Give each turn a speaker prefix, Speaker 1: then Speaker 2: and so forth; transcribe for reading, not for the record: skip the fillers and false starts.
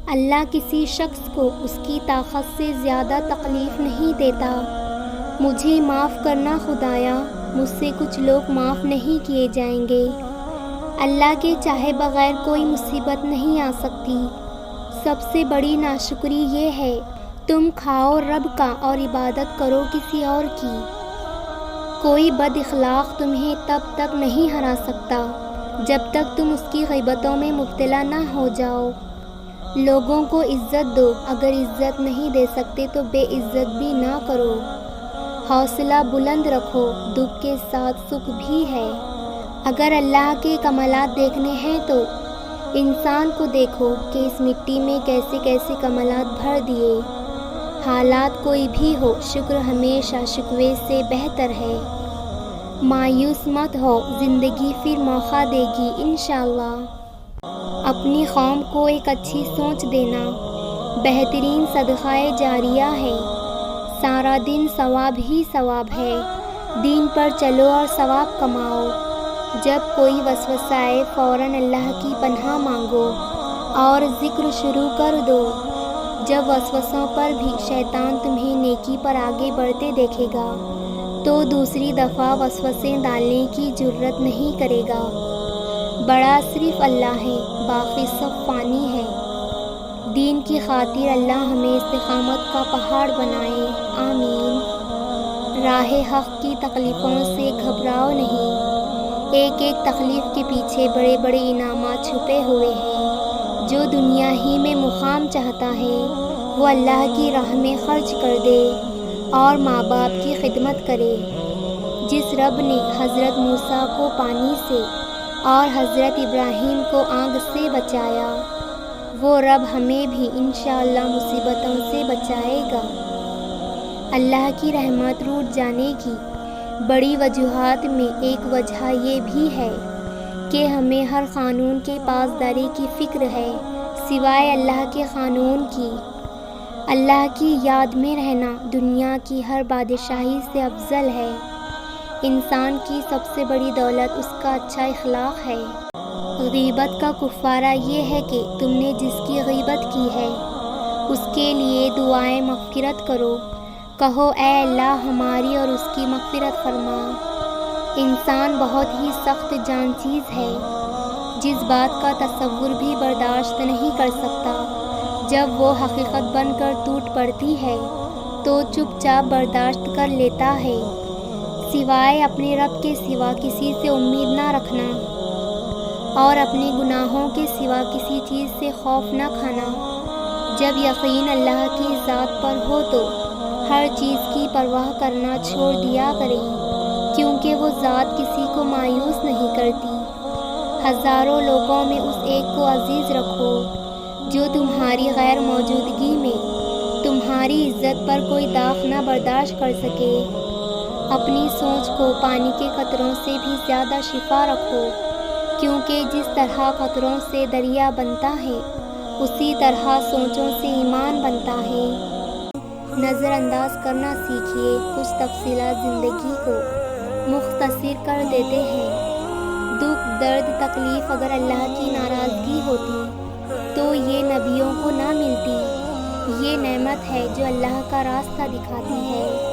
Speaker 1: اللہ کسی شخص کو اس کی طاقت سے زیادہ تکلیف نہیں دیتا۔ مجھے معاف کرنا خدایا، مجھ سے کچھ لوگ معاف نہیں کیے جائیں گے۔ اللہ کے چاہے بغیر کوئی مصیبت نہیں آ سکتی۔ سب سے بڑی ناشکری یہ ہے تم کھاؤ رب کا اور عبادت کرو کسی اور کی۔ کوئی بد اخلاق تمہیں تب تک نہیں ہرا سکتا جب تک تم اس کی غیبتوں میں مبتلا نہ ہو جاؤ۔ لوگوں کو عزت دو، اگر عزت نہیں دے سکتے تو بے عزت بھی نہ کرو۔ حوصلہ بلند رکھو، دکھ کے ساتھ سکھ بھی ہے۔ اگر اللہ کے کمالات دیکھنے ہیں تو انسان کو دیکھو کہ اس مٹی میں کیسے کیسے کمالات بھر دیے۔ حالات کوئی بھی ہو، شکر ہمیشہ شکوے سے بہتر ہے۔ مایوس مت ہو، زندگی پھر موقع دے گی انشاءاللہ۔ اپنی قوم کو ایک اچھی سوچ دینا بہترین صدقہ جاریہ ہے۔ سارا دن ثواب ہی ثواب ہے۔ دین پر چلو اور ثواب کماؤ۔ جب کوئی وسوسہ آئے فوراً اللہ کی پناہ مانگو اور ذکر شروع کر دو۔ جب وسوسوں پر بھی شیطان تمہیں نیکی پر آگے بڑھتے دیکھے گا تو دوسری دفعہ وسوسے ڈالنے کی جرت نہیں کرے گا۔ بڑا صرف اللہ ہے، باقی سب فانی ہے۔ دین کی خاطر اللہ ہمیں استقامت کا پہاڑ بنائے، آمین۔ راہ حق کی تکلیفوں سے گھبراؤ نہیں۔ ایک ایک تکلیف کے پیچھے بڑے بڑے انعامات چھپے ہوئے ہیں۔ جو دنیا ہی میں مقام چاہتا ہے وہ اللہ کی راہ میں خرچ کر دے اور ماں باپ کی خدمت کرے۔ جس رب نے حضرت موسیٰ کو پانی سے اور حضرت ابراہیم کو آگ سے بچایا، وہ رب ہمیں بھی انشاءاللہ مصیبتوں سے بچائے گا۔ اللہ کی رحمت روٹ جانے کی بڑی وجوہات میں ایک وجہ یہ بھی ہے کہ ہمیں ہر قانون کے پاسداری کی فکر ہے سوائے اللہ کے قانون کی۔ اللہ کی یاد میں رہنا دنیا کی ہر بادشاہی سے افضل ہے۔ انسان کی سب سے بڑی دولت اس کا اچھا اخلاق ہے۔ غیبت کا کفارہ یہ ہے کہ تم نے جس کی غیبت کی ہے اس کے لیے دعائیں مغفرت کرو۔ کہو اے اللہ ہماری اور اس کی مغفرت فرما۔ انسان بہت ہی سخت جان چیز ہے، جس بات کا تصور بھی برداشت نہیں کر سکتا۔ جب وہ حقیقت بن کر ٹوٹ پڑتی ہے تو چپ چاپ برداشت کر لیتا ہے۔ سوائے اپنے رب کے سوا کسی سے امید نہ رکھنا اور اپنے گناہوں کے سوا کسی چیز سے خوف نہ کھانا۔ جب یقین اللہ کی ذات پر ہو تو ہر چیز کی پرواہ کرنا چھوڑ دیا کریں، کیونکہ وہ ذات کسی کو مایوس نہیں کرتی۔ ہزاروں لوگوں میں اس ایک کو عزیز رکھو جو تمہاری غیر موجودگی میں تمہاری عزت پر کوئی داغ نہ برداشت کر سکے۔ اپنی سوچ کو پانی کے قطروں سے بھی زیادہ شفا رکھو، کیونکہ جس طرح قطروں سے دریا بنتا ہے اسی طرح سوچوں سے ایمان بنتا ہے۔ نظر انداز کرنا سیکھیے، کچھ تفصیلات زندگی کو مختصر کر دیتے ہیں۔ دکھ، درد، تکلیف اگر اللہ کی ناراضگی ہوتی تو یہ نبیوں کو نہ ملتی۔ یہ نعمت ہے جو اللہ کا راستہ دکھاتی ہے۔